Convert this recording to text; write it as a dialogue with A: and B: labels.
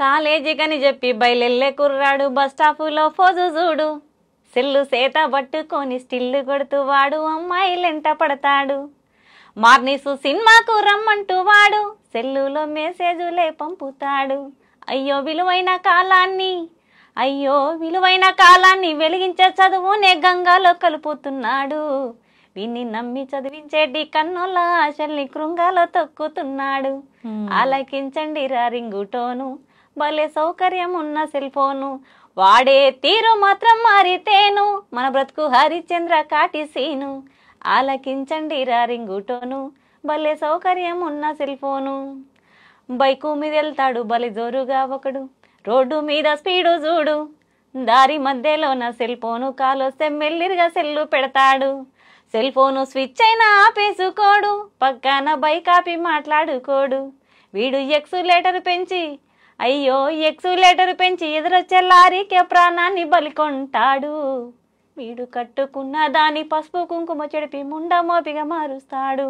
A: కాలేజీకని చెప్పి బయలెల్లే కుర్రాడు bus స్టాపులో pose చూడు. సెల్లు సేత పట్టుకొని స్టిల్లు కొడుతూ వాడు అమ్మాయిలెంట పడతాడు. మార్నిసు సినిమాకు రమ్మంటూ వాడు సెల్లులో మెసేజులే పంపుతాడు. అయ్యో విలువైన కాలాన్ని వెలిగించే చదువునే గంగాలో కలుపుతున్నాడు. విన్ని నమ్మి చదివించేటి కన్నుల ఆశల్ని కృంగాలో తొక్కుతున్నాడు. ఆలకించండి రా రింగుటోను, భలే సౌకర్యం ఉన్న సెల్ ఫోను. వాడే తీరు మాత్రం మారితేను, మన బ్రతుకు హరిచంద్ర కాటిసీను. ఆలకించండి రా రింగుటోను, భలే సౌకర్యం ఉన్న సెల్ ఫోను. బైకు మీద వెళ్తాడు భలే జోరుగా ఒకడు, రోడ్డు మీద స్పీడు చూడు. దారి మధ్యలో నా సెల్ ఫోను కాలొస్తే మెల్లిరిగా సెల్లు పెడతాడు. సెల్ ఫోను స్విచ్ అయినా ఆపేసుకోడు, పక్కన బైక్ ఆపి మాట్లాడుకోడు. వీడు ఎక్సులేటర్ పెంచి ఎదురొచ్చే లారీకే ప్రాణాన్ని బలికొంటాడు. వీడు కట్టుకున్న దాని పసుపు కుంకుమ చెడిపి ముండ మోపిగా మారుస్తాడు.